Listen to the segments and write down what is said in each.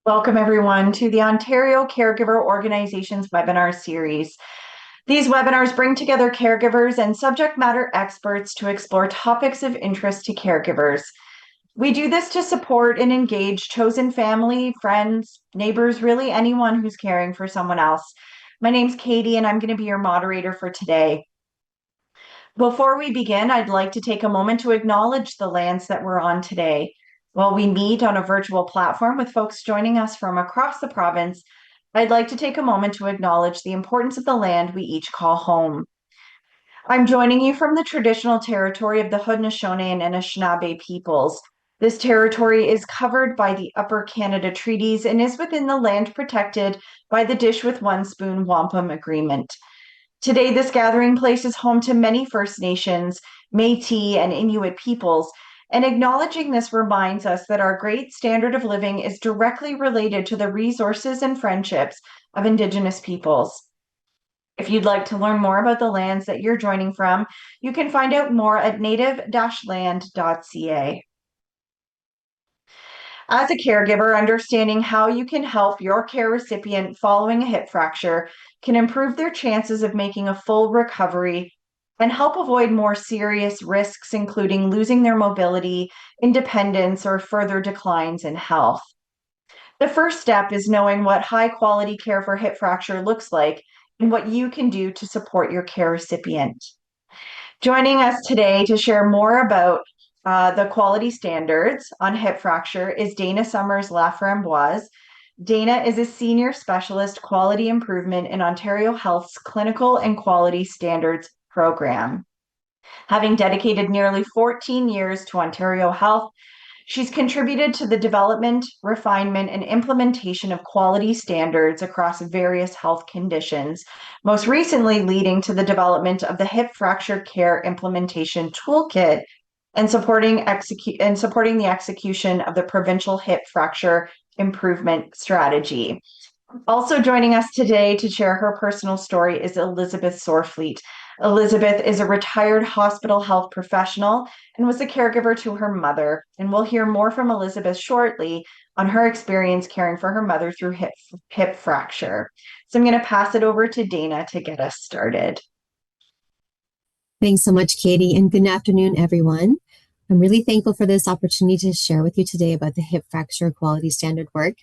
Welcome, everyone, to the Ontario Caregiver Organization's webinar series. These webinars bring together caregivers and subject matter experts to explore topics of interest to caregivers. We do this to support and engage chosen family, friends, neighbors, really anyone who's caring for someone else. My name's Katie, and I'm going to be your moderator for today. Before we begin, I'd like to take a moment to acknowledge the lands that we're on today. While we meet on a virtual platform with folks joining us from across the province, I'd like to take a moment to acknowledge the importance of the land we each call home. I'm joining you from the traditional territory of the Haudenosaunee and Anishinaabe peoples. This territory is covered by the Upper Canada Treaties and is within the land protected by the Dish with One Spoon Wampum Agreement. Today, this gathering place is home to many First Nations, Métis, and Inuit peoples, and acknowledging this reminds us that our great standard of living is directly related to the resources and friendships of Indigenous peoples. If you'd like to learn more about the lands that you're joining from, you can find out more at native-land.ca. As a caregiver, understanding how you can help your care recipient following a hip fracture can improve their chances of making a full recovery and help avoid more serious risks, including losing their mobility, independence, or further declines in health. The first step is knowing what high quality care for hip fracture looks like and what you can do to support your care recipient. Joining us today to share more about the quality standards on hip fracture is Dana Summers Laframboise. Dana is a senior specialist quality improvement in Ontario Health's clinical and quality standards program. Having dedicated nearly 14 years to Ontario Health, she's contributed to the development, refinement, and implementation of quality standards across various health conditions, most recently leading to the development of the Hip Fracture Care Implementation Toolkit and supporting the execution of the Provincial Hip Fracture Improvement Strategy. Also joining us today to share her personal story is Elizabeth Sorfleet. Elizabeth is a retired hospital health professional and was a caregiver to her mother. And we'll hear more from Elizabeth shortly on her experience caring for her mother through hip fracture. So I'm going to pass it over to Dana to get us started. Thanks so much, Katie, and good afternoon, everyone. I'm really thankful for this opportunity to share with you today about the hip fracture quality standard work.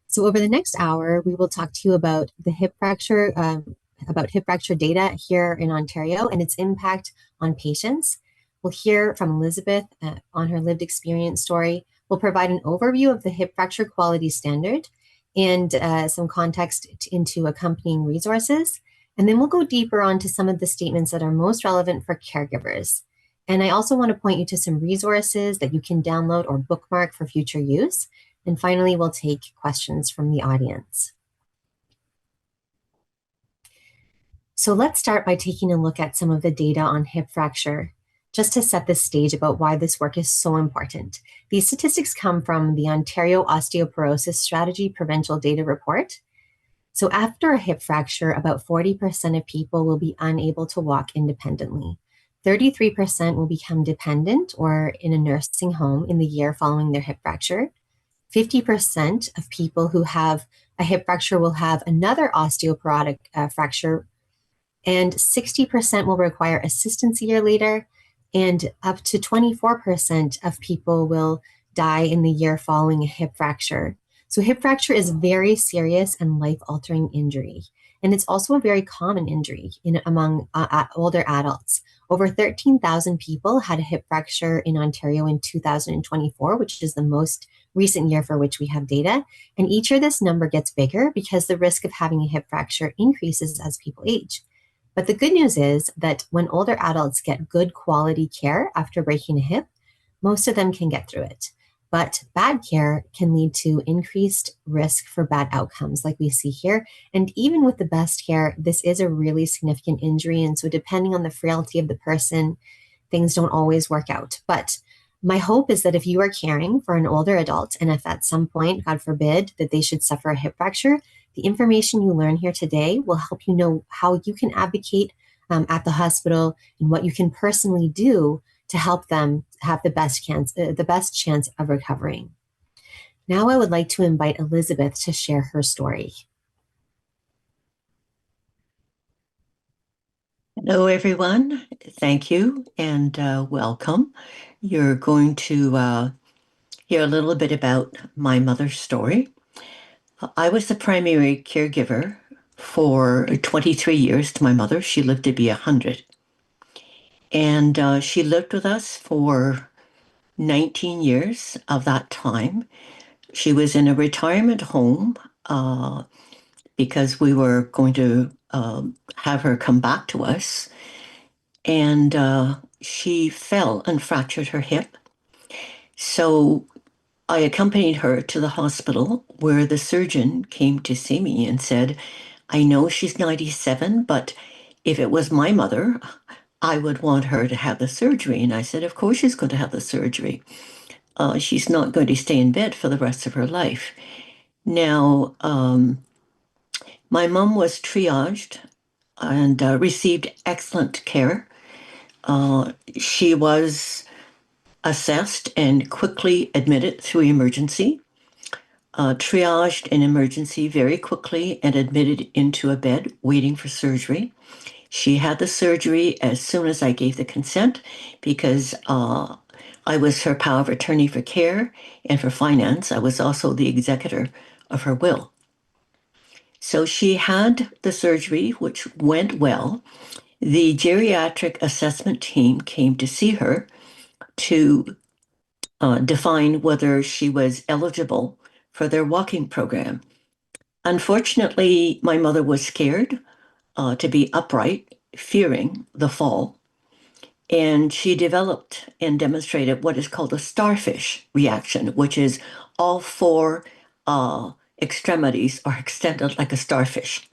So over the next hour, we will talk to you about the hip fracture data here in Ontario and its impact on patients. We'll hear from Elizabeth on her lived experience story. We'll provide an overview of the hip fracture quality standard and some context into accompanying resources. And then we'll go deeper onto some of the statements that are most relevant for caregivers. And I also want to point you to some resources that you can download or bookmark for future use. And finally, we'll take questions from the audience. So let's start by taking a look at some of the data on hip fracture, just to set the stage about why this work is so important. These statistics come from the Ontario Osteoporosis Strategy Provincial Data Report. So after a hip fracture, about 40% of people will be unable to walk independently. 33% will become dependent or in a nursing home in the year following their hip fracture. 50% of people who have a hip fracture will have another osteoporotic fracture, and 60% will require assistance a year later, and up to 24% of people will die in the year following a hip fracture. So hip fracture is a very serious and life-altering injury, and it's also a very common injury among older adults. Over 13,000 people had a hip fracture in Ontario in 2024, which is the most recent year for which we have data. And each year this number gets bigger because the risk of having a hip fracture increases as people age. But the good news is that when older adults get good quality care after breaking a hip, most of them can get through it. But bad care can lead to increased risk for bad outcomes like we see here. And even with the best care, this is a really significant injury. And so depending on the frailty of the person, things don't always work out. But my hope is that if you are caring for an older adult, and if at some point, God forbid, that they should suffer a hip fracture, the information you learn here today will help you know how you can advocate at the hospital and what you can personally do to help them have the best chance of recovering. Now I would like to invite Elizabeth to share her story. Hello, everyone. Thank you and welcome. You're going to hear a little bit about my mother's story. I was the primary caregiver for 23 years to my mother. She lived to be 100. And she lived with us for 19 years of that time. She was in a retirement home because we were going to have her come back to us. And she fell and fractured her hip. So I accompanied her to the hospital where the surgeon came to see me and said, I know she's 97, but if it was my mother, I would want her to have the surgery. And I said, of course she's going to have the surgery. She's not going to stay in bed for the rest of her life. Now, my mom was triaged and received excellent care. She was assessed and quickly admitted through emergency, triaged in emergency very quickly and admitted into a bed waiting for surgery. She had the surgery as soon as I gave the consent because I was her power of attorney for care and for finance. I was also the executor of her will. So she had the surgery, which went well. The geriatric assessment team came to see her to define whether she was eligible for their walking program. Unfortunately, my mother was scared to be upright, fearing the fall, and she developed and demonstrated what is called a starfish reaction, which is all four extremities are extended like a starfish.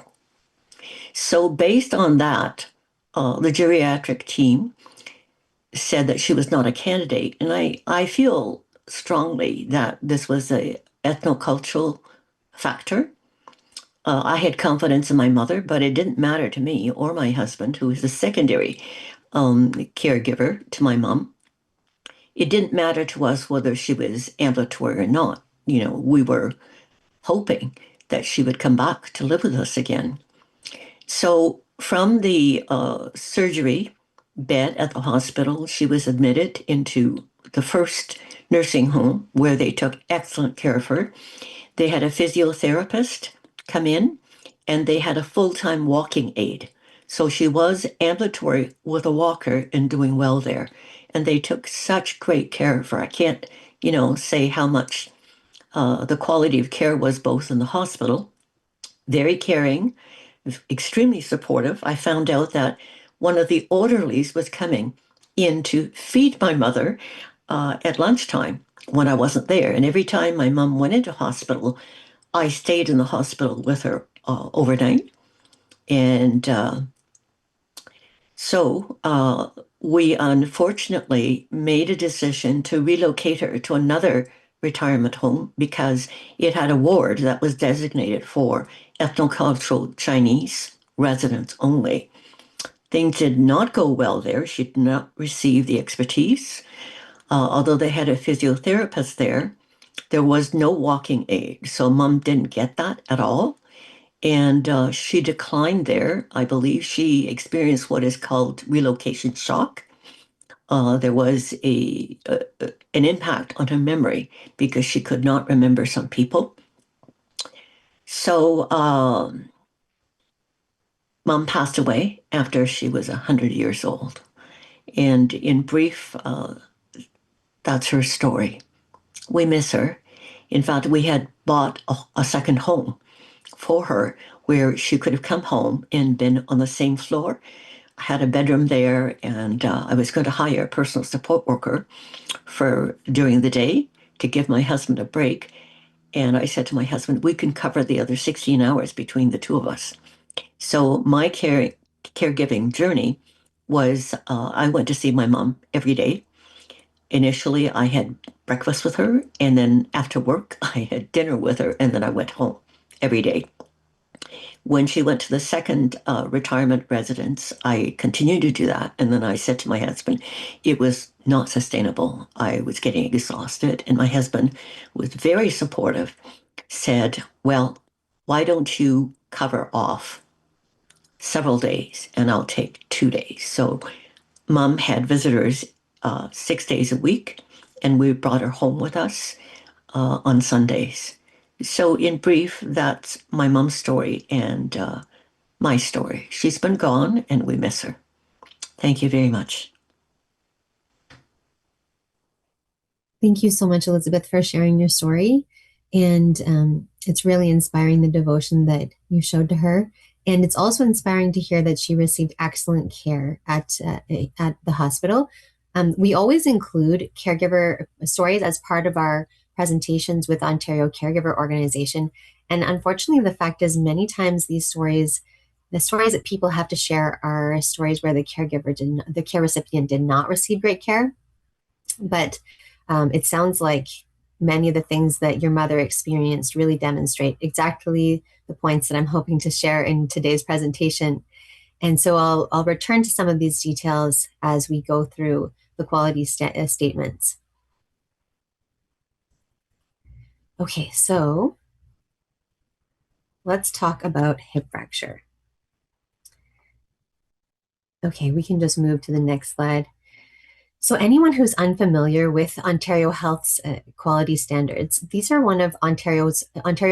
So, based on that, the geriatric team said that she was not a candidate. And I feel strongly that this was a ethnocultural factor. I had confidence in my mother, but it didn't matter to me or my husband, who was the secondary caregiver to my mom. It didn't matter to us whether she was ambulatory or not. You know, we were hoping that she would come back to live with us again. So from the surgery bed at the hospital, she was admitted into the first nursing home where they took excellent care of her. They had a physiotherapist come in and they had a full-time walking aide. So she was ambulatory with a walker and doing well there. And they took such great care of her. I can't, say how much the quality of care was both in the hospital, very caring, extremely supportive. I found out that one of the orderlies was coming in to feed my mother at lunchtime when I wasn't there. And every time my mom went into hospital, I stayed in the hospital with her overnight. And so we unfortunately made a decision to relocate her to another retirement home because it had a ward that was designated for ethnocultural Chinese residents only. Things did not go well there. She did not receive the expertise. Although they had a physiotherapist there, there was no walking aid. So mom didn't get that at all. And she declined there. I believe she experienced what is called relocation shock. There was an impact on her memory because she could not remember some people. So mom passed away after she was 100 years old. And in brief, that's her story. We miss her. In fact, we had bought a second home for her where she could have come home and been on the same floor. I had a bedroom there, and I was going to hire a personal support worker for during the day to give my husband a break. And I said to my husband, we can cover the other 16 hours between the two of us. So my caregiving journey was I went to see my mom every day. Initially, I had breakfast with her, and then after work, I had dinner with her, and then I went home every day. When she went to the second retirement residence, I continued to do that. And then I said to my husband, it was not sustainable. I was getting exhausted. And my husband was very supportive, said, well, why don't you cover off several days and I'll take 2 days? So mom had visitors 6 days a week, and we brought her home with us on Sundays. So, in brief, that's my mom's story and my story. She's been gone, and we miss her. Thank you very much. Thank you so much, Elizabeth, for sharing your story. And it's really inspiring, the devotion that you showed to her. And it's also inspiring to hear that she received excellent care at the hospital. We always include caregiver stories as part of our presentations with Ontario Caregiver Organization. And unfortunately, the fact is many times the stories that people have to share are stories where the care recipient did not receive great care. But it sounds like many of the things that your mother experienced really demonstrate exactly the points that I'm hoping to share in today's presentation. And so I'll return to some of these details as we go through the quality statements. Okay, so let's talk about hip fracture. Okay, we can just move to the next slide. So anyone who's unfamiliar with Ontario Health's quality standards, these are one of Ontario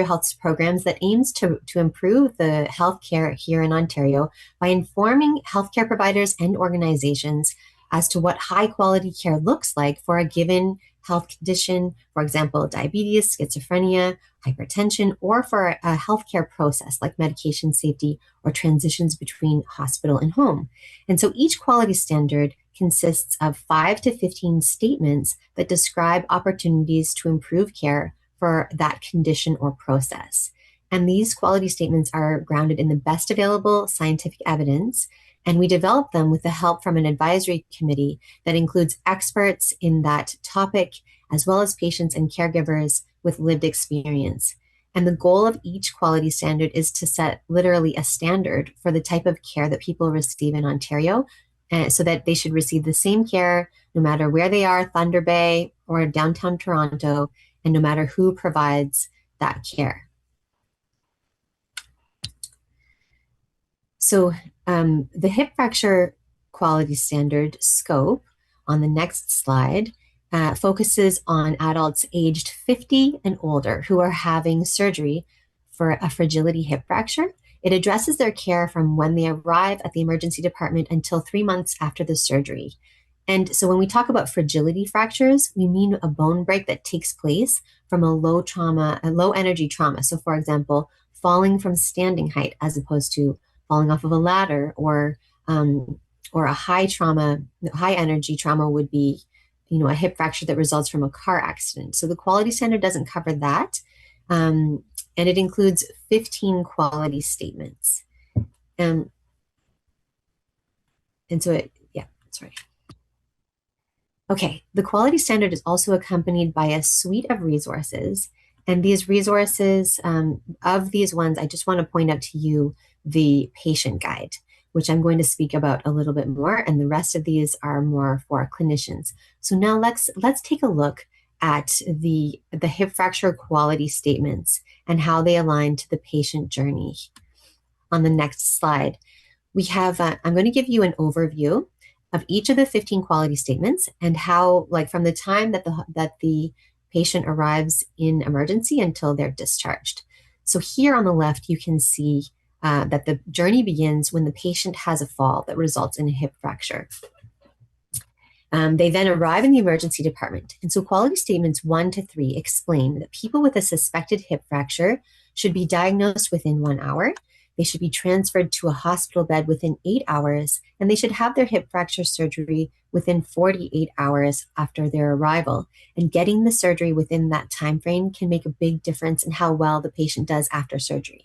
Health's programs that aims to improve the healthcare here in Ontario by informing healthcare providers and organizations as to what high quality care looks like for a given health condition, for example, diabetes, schizophrenia, hypertension, or for a healthcare process like medication safety or transitions between hospital and home. And so each quality standard consists of 5 to 15 statements that describe opportunities to improve care for that condition or process. And these quality statements are grounded in the best available scientific evidence, and we develop them with the help from an advisory committee that includes experts in that topic, as well as patients and caregivers with lived experience. And the goal of each quality standard is to set literally a standard for the type of care that people receive in Ontario, so that they should receive the same care no matter where they are, Thunder Bay or downtown Toronto, and no matter who provides that care. So the hip fracture quality standard scope on the next slide focuses on adults aged 50 and older who are having surgery for a fragility hip fracture. It addresses their care from when they arrive at the emergency department until 3 months after the surgery. And so when we talk about fragility fractures, we mean a bone break that takes place from a low energy trauma. So for example, falling from standing height as opposed to falling off of a ladder, or a high energy trauma would be, a hip fracture that results from a car accident. So the quality standard doesn't cover that. And it includes 15 quality statements. And so that's right. Okay, the quality standard is also accompanied by a suite of resources. And these resources, of these ones, I just want to point out to you the patient guide, which I'm going to speak about a little bit more. And the rest of these are more for clinicians. So now let's take a look at the hip fracture quality statements and how they align to the patient journey. On the next slide, we have, I'm going to give you an overview of each of the 15 quality statements and how, like, from the time that the patient arrives in emergency until they're discharged. So here on the left, you can see that the journey begins when the patient has a fall that results in a hip fracture. They then arrive in the emergency department. And so quality statements 1 to 3 explain that people with a suspected hip fracture should be diagnosed within 1 hour. They should be transferred to a hospital bed within 8 hours, and they should have their hip fracture surgery within 48 hours after their arrival. And getting the surgery within that time frame can make a big difference in how well the patient does after surgery.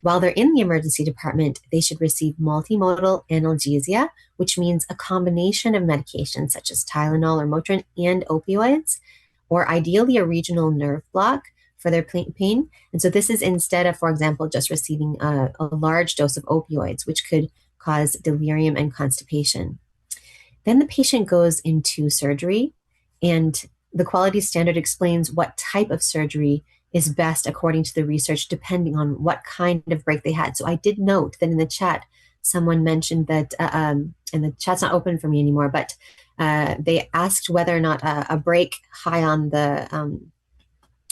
While they're in the emergency department, they should receive multimodal analgesia, which means a combination of medications such as Tylenol or Motrin and opioids, or ideally a regional nerve block for their pain. And so this is instead of, for example, just receiving a large dose of opioids, which could cause delirium and constipation. Then the patient goes into surgery, and the quality standard explains what type of surgery is best according to the research, depending on what kind of break they had. So I did note that in the chat, someone mentioned that, and the chat's not open for me anymore, but they asked whether or not a break high on the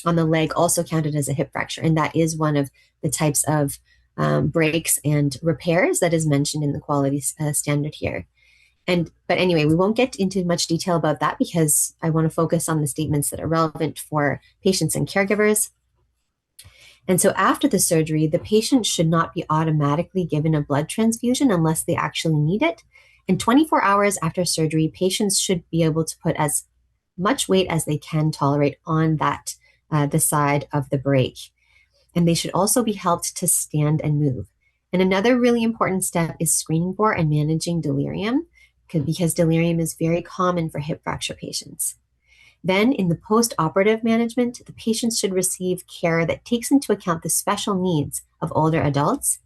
leg also counted as a hip fracture. And that is one of the types of breaks and repairs that is mentioned in the quality standard here. But anyway, we won't get into much detail about that because I want to focus on the statements that are relevant for patients and caregivers. And so after the surgery, the patient should not be automatically given a blood transfusion unless they actually need it. And 24 hours after surgery, patients should be able to put as much weight as they can tolerate on that the side of the break. And they should also be helped to stand and move. And another really important step is screening for and managing delirium, because delirium is very common for hip fracture patients. Then in the post-operative management, the patients should receive care that takes into account the special needs of older adults.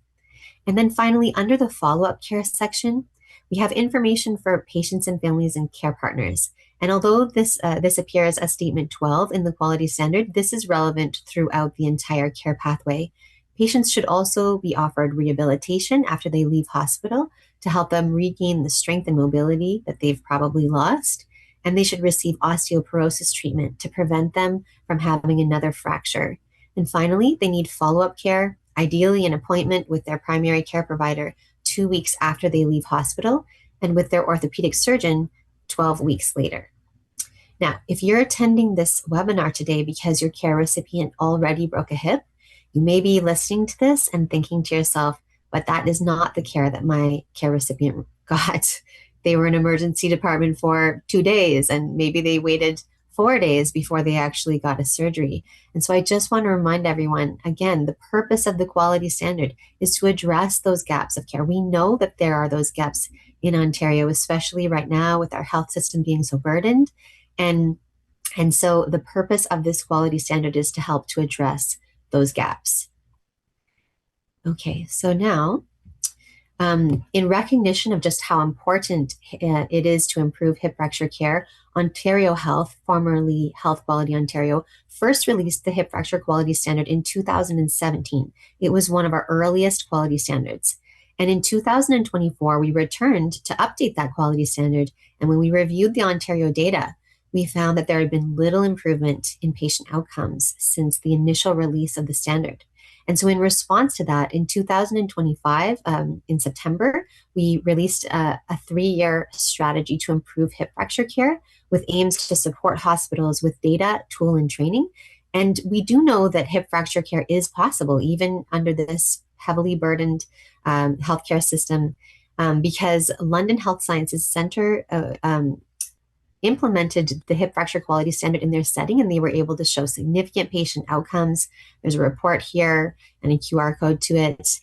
And then finally, under the follow-up care section, we have information for patients and families and care partners. And although this appears as statement 12 in the quality standard, this is relevant throughout the entire care pathway. Patients should also be offered rehabilitation after they leave hospital to help them regain the strength and mobility that they've probably lost. And they should receive osteoporosis treatment to prevent them from having another fracture. And finally, they need follow-up care, ideally an appointment with their primary care provider 2 weeks after they leave hospital, and with their orthopedic surgeon 12 weeks later. Now, if you're attending this webinar today because your care recipient already broke a hip, you may be listening to this and thinking to yourself, but that is not the care that my care recipient got. They were in emergency department for 2 days, and maybe they waited 4 days before they actually got a surgery. And so I just want to remind everyone, again, the purpose of the quality standard is to address those gaps of care. We know that there are those gaps in Ontario, especially right now with our health system being so burdened. And so the purpose of this quality standard is to help to address those gaps. Okay, so now, in recognition of just how important it is to improve hip fracture care, Ontario Health, formerly Health Quality Ontario, first released the hip fracture quality standard in 2017. It was one of our earliest quality standards. And in 2024, we returned to update that quality standard. And when we reviewed the Ontario data, we found that there had been little improvement in patient outcomes since the initial release of the standard. And so in response to that, in 2025, in September, we released a 3-year strategy to improve hip fracture care with aims to support hospitals with data, tool, and training. And we do know that hip fracture care is possible, even under this heavily burdened healthcare system, because London Health Sciences Centre implemented the hip fracture quality standard in their setting, and they were able to show significant patient outcomes. There's a report here and a QR code to it.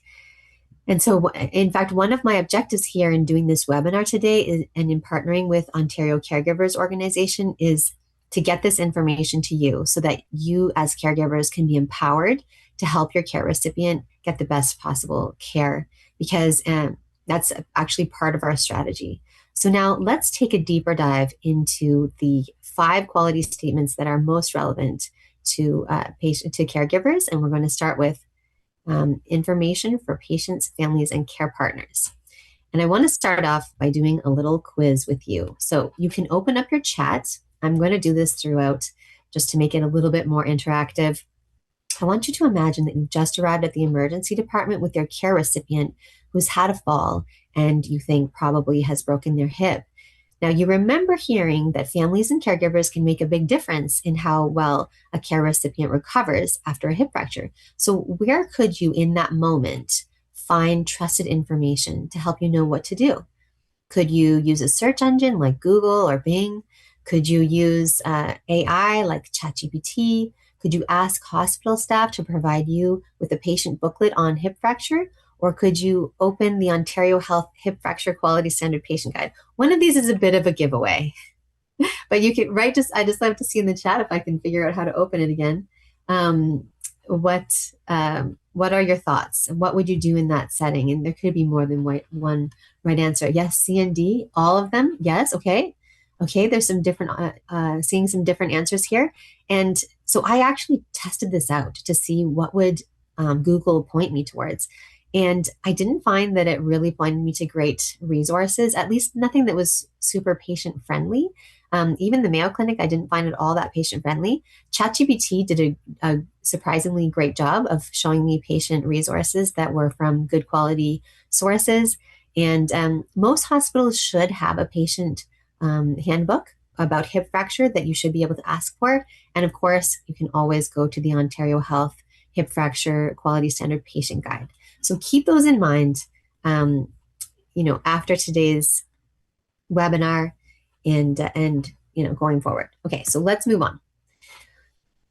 And so, in fact, one of my objectives here in doing this webinar today and in partnering with Ontario Caregivers organization is to get this information to you so that you as caregivers can be empowered to help your care recipient get the best possible care, because that's actually part of our strategy. So now let's take a deeper dive into the 5 quality statements that are most relevant to caregivers. And we're going to start with information for patients, families, and care partners. And I want to start off by doing a little quiz with you. So you can open up your chat. I'm going to do this throughout just to make it a little bit more interactive. I want you to imagine that you've just arrived at the emergency department with your care recipient who's had a fall and you think probably has broken their hip. Now, you remember hearing that families and caregivers can make a big difference in how well a care recipient recovers after a hip fracture. So where could you, in that moment, find trusted information to help you know what to do? Could you use a search engine like Google or Bing? Could you use AI like ChatGPT? Could you ask hospital staff to provide you with a patient booklet on hip fracture? Or could you open the Ontario Health Hip Fracture Quality Standard Patient Guide? One of these is a bit of a giveaway, but you can I just love to see in the chat if I can figure out how to open it again. Um, what are your thoughts? What would you do in that setting? And there could be more than one right answer. Yes, C and D, all of them. Yes. Okay. Okay. There's some different, seeing some different answers here. And so I actually tested this out to see what would Google point me towards. And I didn't find that it really pointed me to great resources, at least nothing that was super patient friendly. Even the Mayo Clinic, I didn't find it all that patient friendly. ChatGPT did a surprisingly great job of showing me patient resources that were from good quality sources. And most hospitals should have a patient handbook about hip fracture that you should be able to ask for. And of course, you can always go to the Ontario Health Hip Fracture Quality Standard Patient Guide. So keep those in mind, after today's webinar and going forward. Okay, so let's move on.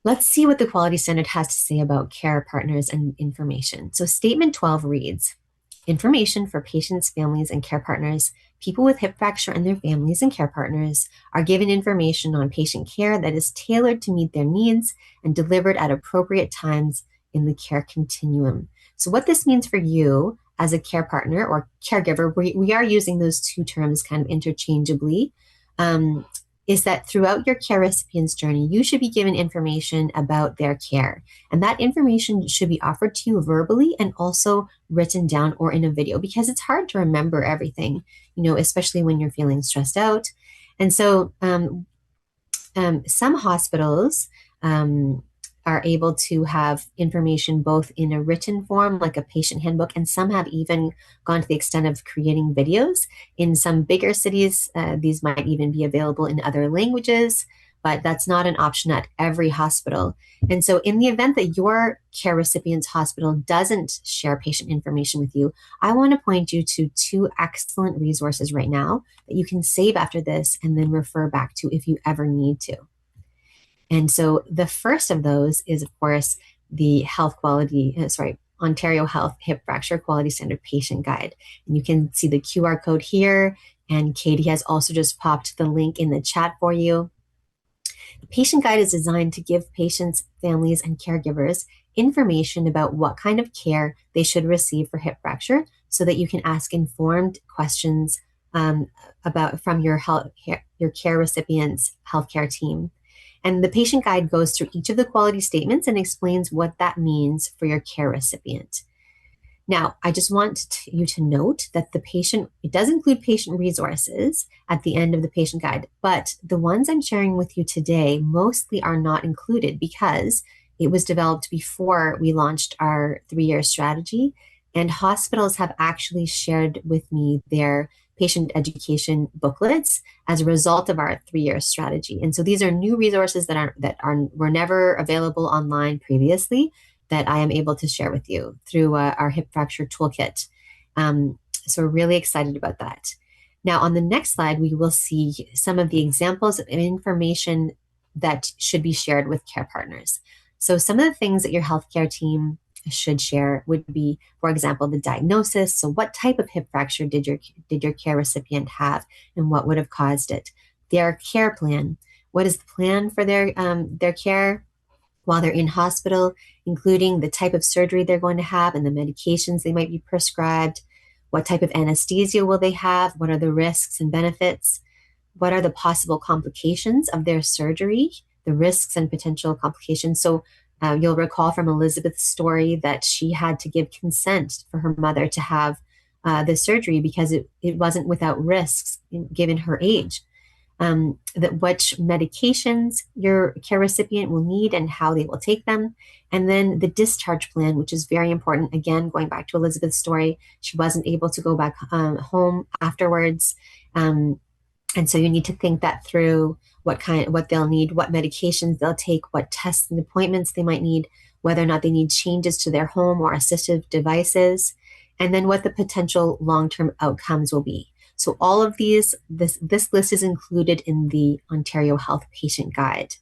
Let's see what the quality standard has to say about care partners and information. So statement 12 reads, information for patients, families, and care partners. People with hip fracture and their families and care partners are given information on patient care that is tailored to meet their needs and delivered at appropriate times in the care continuum. So what this means for you as a care partner or caregiver, we are using those two terms kind of interchangeably, is that throughout your care recipient's journey, you should be given information about their care. And that information should be offered to you verbally and also written down or in a video, because it's hard to remember everything, especially when you're feeling stressed out. And so some hospitals are able to have information both in a written form, like a patient handbook, and some have even gone to the extent of creating videos. In some bigger cities, these might even be available in other languages, but that's not an option at every hospital. And so in the event that your care recipient's hospital doesn't share patient information with you, I want to point you to two excellent resources right now that you can save after this and then refer back to if you ever need to. And so the first of those is, of course, the Ontario Health Hip Fracture Quality Standard Patient Guide. And you can see the QR code here, and Katie has also just popped the link in the chat for you. The patient guide is designed to give patients, families, and caregivers information about what kind of care they should receive for hip fracture so that you can ask informed questions from your care recipient's healthcare team. And the patient guide goes through each of the quality statements and explains what that means for your care recipient. Now, I just want you to note that it does include patient resources at the end of the patient guide, but the ones I'm sharing with you today mostly are not included because it was developed before we launched our 3-year strategy, and hospitals have actually shared with me their patient education booklets as a result of our 3-year strategy. And so these are new resources that were never available online previously that I am able to share with you through our hip fracture toolkit. So we're really excited about that. Now on the next slide, we will see some of the examples of information that should be shared with care partners. So some of the things that your healthcare team should share would be, for example, the diagnosis. So what type of hip fracture did your care recipient have and what would have caused it? Their care plan. What is the plan for their care while they're in hospital, including the type of surgery they're going to have and the medications they might be prescribed? What type of anesthesia will they have? What are the risks and benefits? What are the possible complications of their surgery? The risks and potential complications. So you'll recall from Elizabeth's story that she had to give consent for her mother to have the surgery because it wasn't without risks given her age. Which medications your care recipient will need and how they will take them. And then the discharge plan, which is very important. Again, going back to Elizabeth's story, she wasn't able to go back home afterwards. And so you need to think that through, what they'll need, what medications they'll take, what tests and appointments they might need, whether or not they need changes to their home or assistive devices, and then what the potential long-term outcomes will be. So all of this list is included in the Ontario Health Patient Guide.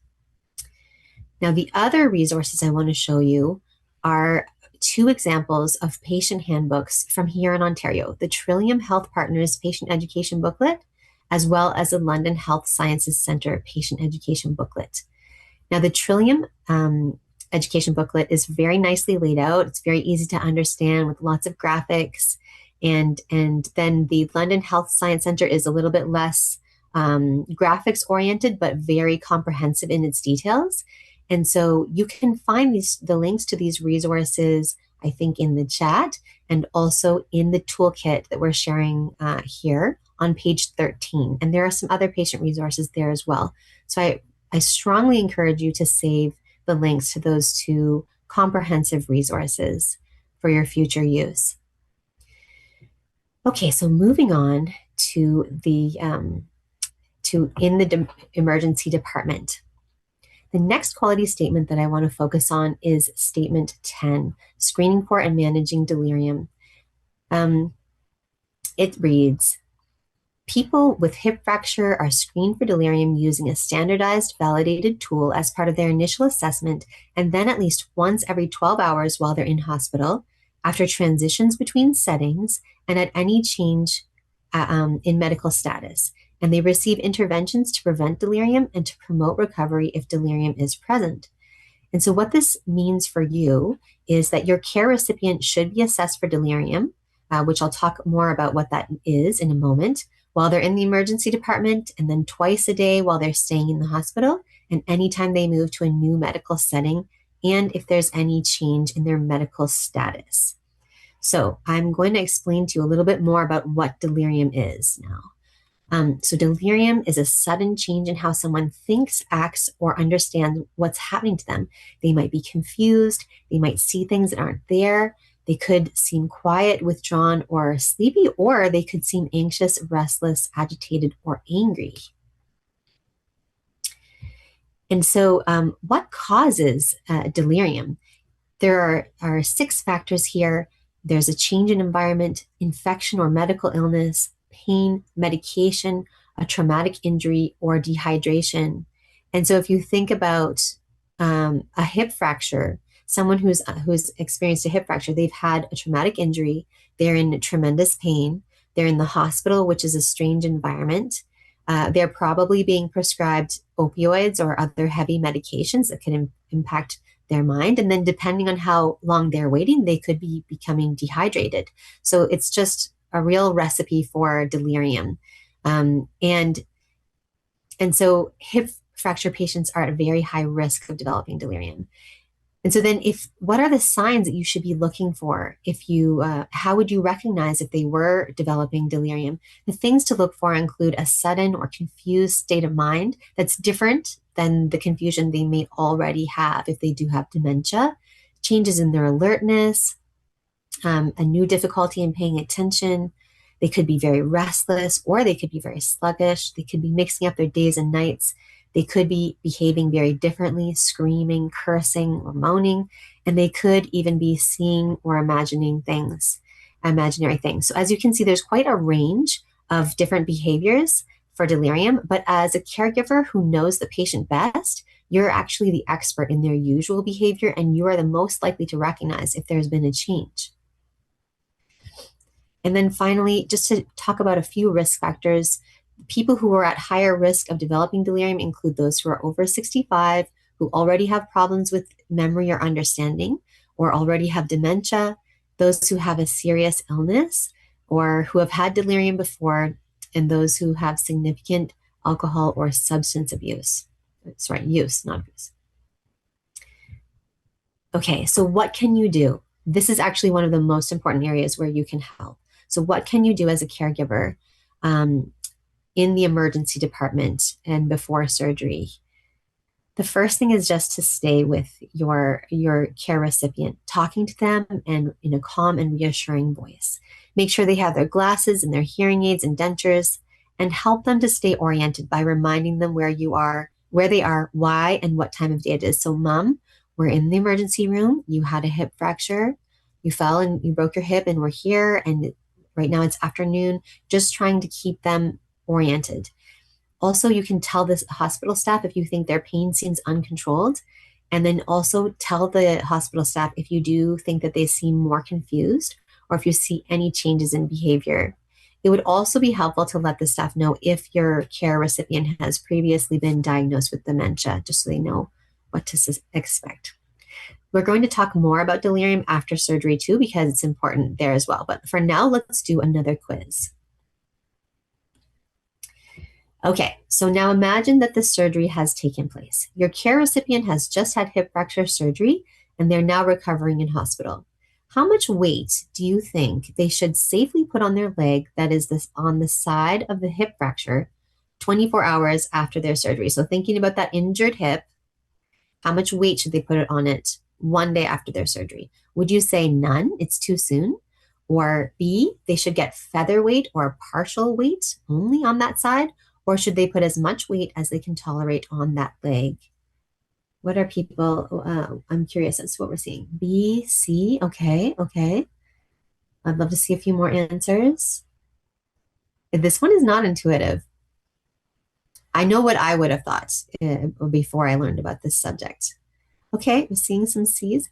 Now, the other resources I want to show you are 2 examples of patient handbooks from here in Ontario, the Trillium Health Partners Patient Education Booklet, as well as the London Health Sciences Centre Patient Education Booklet. Now, the Trillium education booklet is very nicely laid out. It's very easy to understand with lots of graphics. And then the London Health Science Center is a little bit less graphics oriented, but very comprehensive in its details. And so you can find the links to these resources, I think, in the chat and also in the toolkit that we're sharing here on page 13. And there are some other patient resources there as well. So I strongly encourage you to save the links to those two comprehensive resources for your future use. Okay, so moving on to the emergency department. The next quality statement that I want to focus on is statement 10, screening for and managing delirium. It reads, people with hip fracture are screened for delirium using a standardized, validated tool as part of their initial assessment, and then at least once every 12 hours while they're in hospital, after transitions between settings, and at any change in medical status. And they receive interventions to prevent delirium and to promote recovery if delirium is present. And so what this means for you is that your care recipient should be assessed for delirium, which I'll talk more about what that is in a moment, while they're in the emergency department, and then twice a day while they're staying in the hospital, and anytime they move to a new medical setting, and if there's any change in their medical status. So I'm going to explain to you a little bit more about what delirium is now. So delirium is a sudden change in how someone thinks, acts, or understands what's happening to them. They might be confused. They might see things that aren't there. They could seem quiet, withdrawn, or sleepy, or they could seem anxious, restless, agitated, or angry. And so what causes delirium? There are 6 factors here. There's a change in environment, infection or medical illness, pain, medication, a traumatic injury, or dehydration. And so if you think about a hip fracture, someone who's experienced a hip fracture, they've had a traumatic injury, they're in tremendous pain, they're in the hospital, which is a strange environment. They're probably being prescribed opioids or other heavy medications that can impact their mind. And then depending on how long they're waiting, they could be becoming dehydrated. So it's just a real recipe for delirium. And so hip fracture patients are at a very high risk of developing delirium. And so then what are the signs that you should be looking for if you, how would you recognize if they were developing delirium? The things to look for include a sudden or confused state of mind that's different than the confusion they may already have if they do have dementia, changes in their alertness, a new difficulty in paying attention. They could be very restless, or they could be very sluggish. They could be mixing up their days and nights. They could be behaving very differently, screaming, cursing, or moaning, and they could even be seeing or imagining things, imaginary things. So as you can see, there's quite a range of different behaviors for delirium, but as a caregiver who knows the patient best, you're actually the expert in their usual behavior, and you are the most likely to recognize if there's been a change. And then finally, just to talk about a few risk factors, people who are at higher risk of developing delirium include those who are over 65, who already have problems with memory or understanding, or already have dementia, those who have a serious illness, or who have had delirium before, and those who have significant alcohol or substance abuse. Sorry, use, not abuse. Okay, so what can you do? This is actually one of the most important areas where you can help. So what can you do as a caregiver in the emergency department and before surgery? The first thing is just to stay with your care recipient, talking to them and in a calm and reassuring voice. Make sure they have their glasses and their hearing aids and dentures, and help them to stay oriented by reminding them where they are, why, and what time of day it is. So, Mom, we're in the emergency room. You had a hip fracture. You fell and you broke your hip, and we're here. And right now it's afternoon. Just trying to keep them oriented. Also, you can tell the hospital staff if you think their pain seems uncontrolled, and then also tell the hospital staff if you do think that they seem more confused or if you see any changes in behavior. It would also be helpful to let the staff know if your care recipient has previously been diagnosed with dementia, just so they know what to expect. We're going to talk more about delirium after surgery too, because it's important there as well. But for now, let's do another quiz. Okay, so now imagine that the surgery has taken place. Your care recipient has just had hip fracture surgery and they're now recovering in hospital. How much weight do you think they should safely put on their leg that is this on the side of the hip fracture 24 hours after their surgery? So thinking about that injured hip, how much weight should they put it on it one day after their surgery? Would you say none? It's too soon. Or B, they should get feather weight or partial weight only on that side? Or should they put as much weight as they can tolerate on that leg? What are people? I'm curious as to what we're seeing. B, C, okay, okay. I'd love to see a few more answers. This one is not intuitive. I know what I would have thought before I learned about this subject. Okay, we're seeing some C's.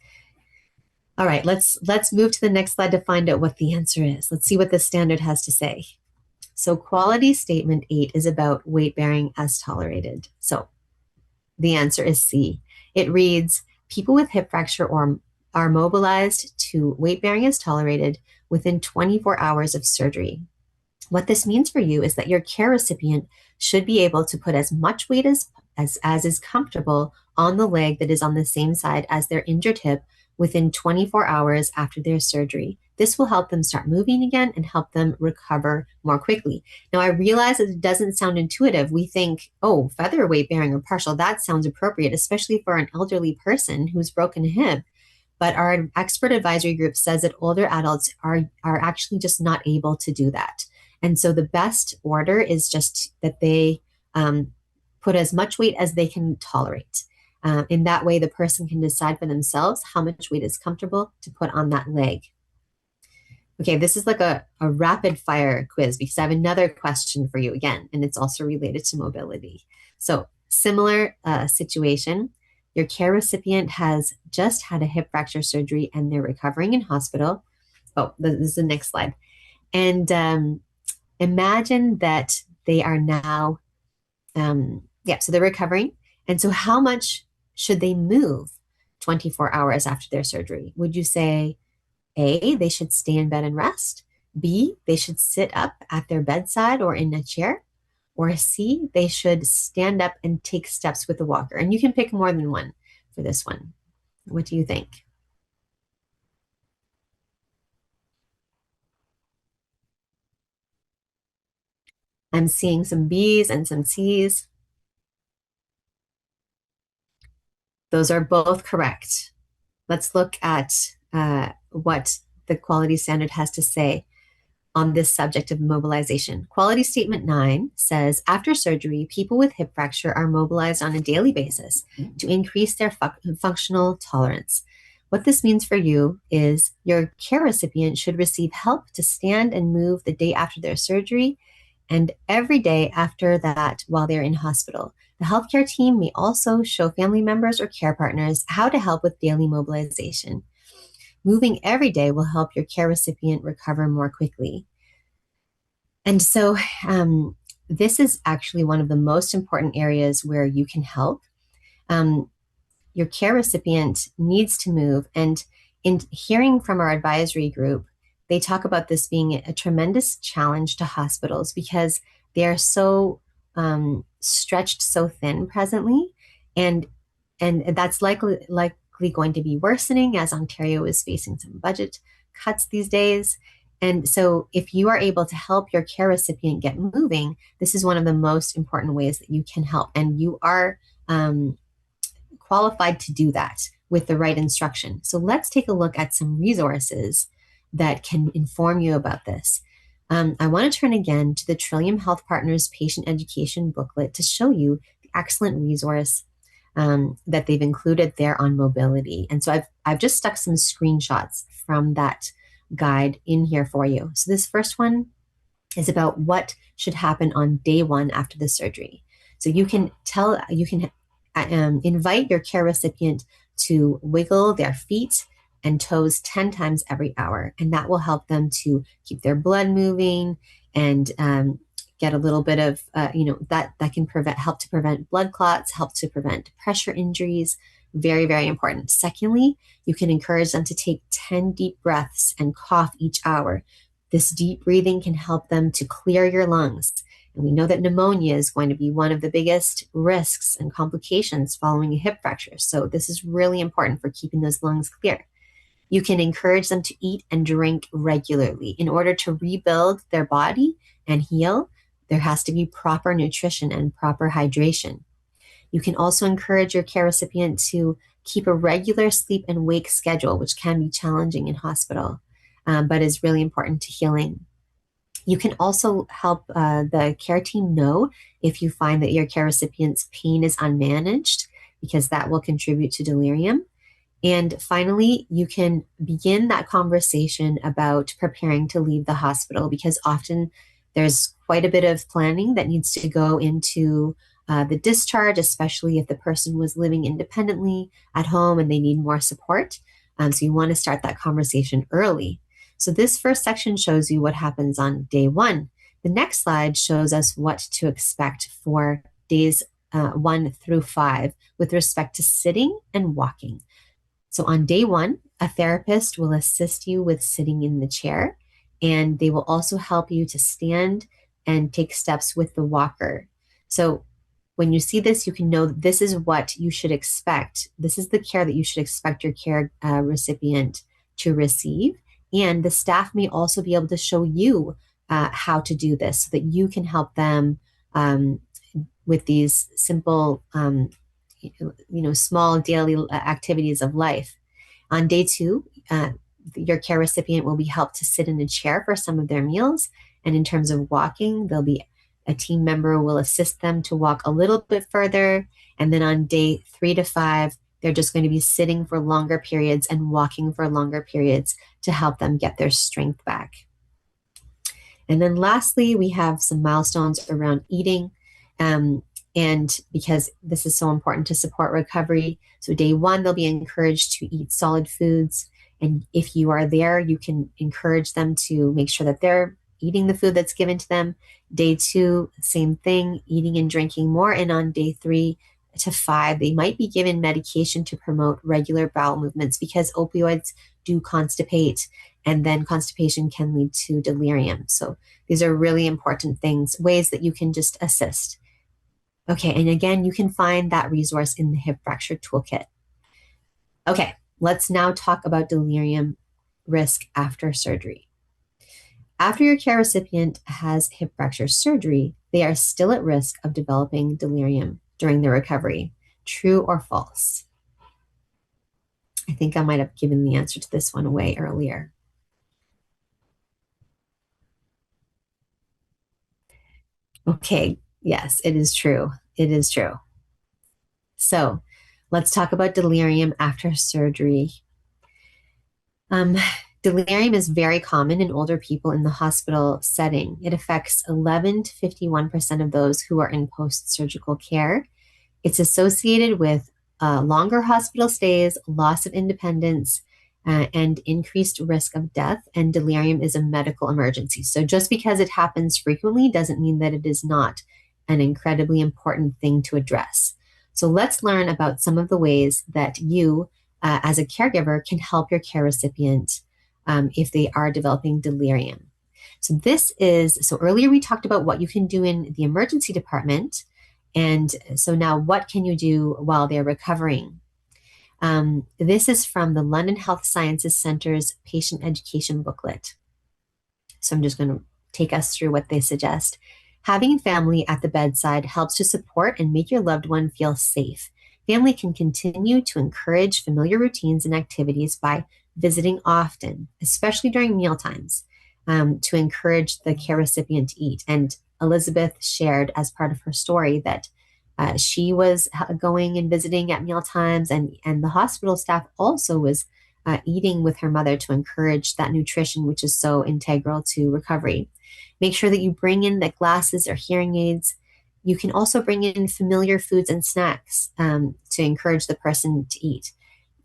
All right, let's move to the next slide to find out what the answer is. Let's see what the standard has to say. So quality statement 8 is about weight bearing as tolerated. So the answer is C. It reads, people with hip fracture are mobilized to weight bearing as tolerated within 24 hours of surgery. What this means for you is that your care recipient should be able to put as much weight as is comfortable on the leg that is on the same side as their injured hip within 24 hours after their surgery. This will help them start moving again and help them recover more quickly. Now, I realize that it doesn't sound intuitive. We think, oh, feather weight bearing or partial, that sounds appropriate, especially for an elderly person who's broken a hip. But our expert advisory group says that older adults are actually just not able to do that. And so the best order is just that they put as much weight as they can tolerate. In that way, the person can decide for themselves how much weight is comfortable to put on that leg. Okay, this is like a rapid fire quiz because I have another question for you again, and it's also related to mobility. So similar situation, your care recipient has just had a hip fracture surgery and they're recovering in hospital. Oh, this is the next slide. And imagine that they are now, so they're recovering. And so how much should they move 24 hours after their surgery? Would you say A, they should stay in bed and rest? B, they should sit up at their bedside or in a chair? Or C, they should stand up and take steps with a walker? And you can pick more than one for this one. What do you think? I'm seeing some B's and some C's. Those are both correct. Let's look at what the quality standard has to say on this subject of mobilization. Quality statement 9 says, after surgery, people with hip fracture are mobilized on a daily basis to increase their functional tolerance. What this means for you is your care recipient should receive help to stand and move the day after their surgery and every day after that while they're in hospital. The healthcare team may also show family members or care partners how to help with daily mobilization. Moving every day will help your care recipient recover more quickly. And so this is actually one of the most important areas where you can help. Your care recipient needs to move. And in hearing from our advisory group, they talk about this being a tremendous challenge to hospitals because they are so stretched so thin presently. And that's likely going to be worsening as Ontario is facing some budget cuts these days. And so if you are able to help your care recipient get moving, this is one of the most important ways that you can help. And you are qualified to do that with the right instruction. So let's take a look at some resources that can inform you about this. I want to turn again to the Trillium Health Partners Patient Education booklet to show you the excellent resource that they've included there on mobility. And so I've just stuck some screenshots from that guide in here for you. So this first one is about what should happen on day 1 after the surgery. So you can invite your care recipient to wiggle their feet and toes 10 times every hour. And that will help them to keep their blood moving and get a little bit of, that can help to prevent blood clots, help to prevent pressure injuries, Very, very important. Secondly, you can encourage them to take 10 deep breaths and cough each hour. This deep breathing can help them to clear your lungs. And we know that pneumonia is going to be one of the biggest risks and complications following a hip fracture. So this is really important for keeping those lungs clear. You can encourage them to eat and drink regularly. In order to rebuild their body and heal, there has to be proper nutrition and proper hydration. You can also encourage your care recipient to keep a regular sleep and wake schedule, which can be challenging in hospital, but is really important to healing. You can also help the care team know if you find that your care recipient's pain is unmanaged, because that will contribute to delirium. And finally, you can begin that conversation about preparing to leave the hospital, because often there's quite a bit of planning that needs to go into the discharge, especially if the person was living independently at home and they need more support. So you want to start that conversation early. So this first section shows you what happens on day 1. The next slide shows us what to expect for days 1 through 5 with respect to sitting and walking. So on day 1, a therapist will assist you with sitting in the chair, and they will also help you to stand and take steps with the walker. So when you see this, you can know that this is what you should expect. This is the care that you should expect your care recipient to receive. And the staff may also be able to show you how to do this so that you can help them with these simple, small daily activities of life. On day 2, your care recipient will be helped to sit in a chair for some of their meals. And in terms of walking, there'll be a team member will assist them to walk a little bit further. And then on day 3 to 5, they're just going to be sitting for longer periods and walking for longer periods to help them get their strength back. And then lastly, we have some milestones around eating. And because this is so important to support recovery. So day 1, they'll be encouraged to eat solid foods. And if you are there, you can encourage them to make sure that they're eating the food that's given to them. Day 2, same thing, eating and drinking more. And on day 3 to 5, they might be given medication to promote regular bowel movements, because opioids do constipate, and then constipation can lead to delirium. So these are really important things, ways that you can just assist. Okay, and again, you can find that resource in the hip fracture toolkit. Okay, let's now talk about delirium risk after surgery. After your care recipient has hip fracture surgery, they are still at risk of developing delirium during their recovery. True or false? I think I might have given the answer to this one away earlier. Okay, yes, it is true. It is true. So let's talk about delirium after surgery. Delirium is very common in older people in the hospital setting. It affects 11 to 51% of those who are in post-surgical care. It's associated with longer hospital stays, loss of independence, and increased risk of death. And delirium is a medical emergency. So just because it happens frequently doesn't mean that it is not an incredibly important thing to address. So let's learn about some of the ways that you, as a caregiver, can help your care recipient if they are developing delirium. So earlier we talked about what you can do in the emergency department. And so now what can you do while they're recovering? This is from the London Health Sciences Centre's patient education booklet. So I'm just going to take us through what they suggest. Having family at the bedside helps to support and make your loved one feel safe. Family can continue to encourage familiar routines and activities by visiting often, especially during mealtimes, to encourage the care recipient to eat. And Elizabeth shared as part of her story that she was going and visiting at mealtimes, and the hospital staff also was eating with her mother to encourage that nutrition, which is so integral to recovery. Make sure that you bring in the glasses or hearing aids. You can also bring in familiar foods and snacks to encourage the person to eat.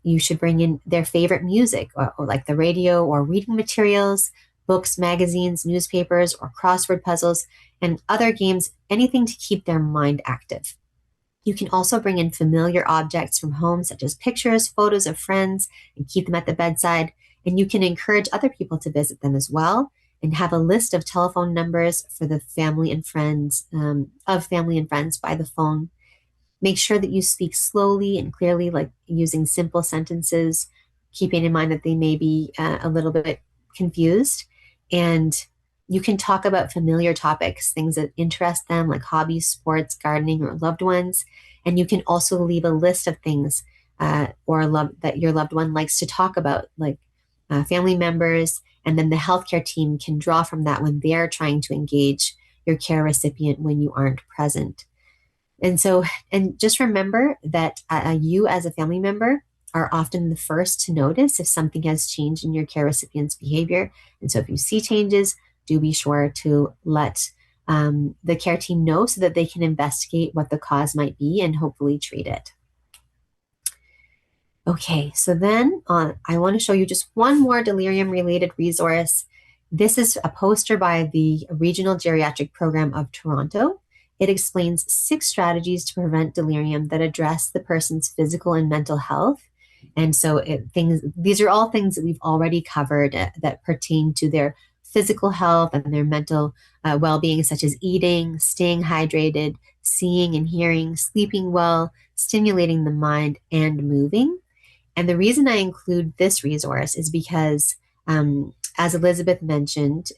You should bring in their favorite music, or like the radio or reading materials, books, magazines, newspapers, or crossword puzzles, and other games, anything to keep their mind active. You can also bring in familiar objects from home, such as pictures, photos of friends, and keep them at the bedside. And you can encourage other people to visit them as well, and have a list of telephone numbers for the family and friends of family and friends by the phone. Make sure that you speak slowly and clearly, like using simple sentences, keeping in mind that they may be a little bit confused. And you can talk about familiar topics, things that interest them, like hobbies, sports, gardening, or loved ones. And you can also leave a list of things that your loved one likes to talk about, like family members. And then the healthcare team can draw from that when they're trying to engage your care recipient when you aren't present. And just remember that you as a family member are often the first to notice if something has changed in your care recipient's behavior. And so if you see changes, do be sure to let the care team know so that they can investigate what the cause might be and hopefully treat it. Okay, so then I want to show you just one more delirium-related resource. This is a poster by the Regional Geriatric Program of Toronto. It explains 6 strategies to prevent delirium that address the person's physical and mental health. And so these are all things that we've already covered that pertain to their physical health and their mental well-being, such as eating, staying hydrated, seeing and hearing, sleeping well, stimulating the mind, and moving. And the reason I include this resource is because, as Elizabeth mentioned,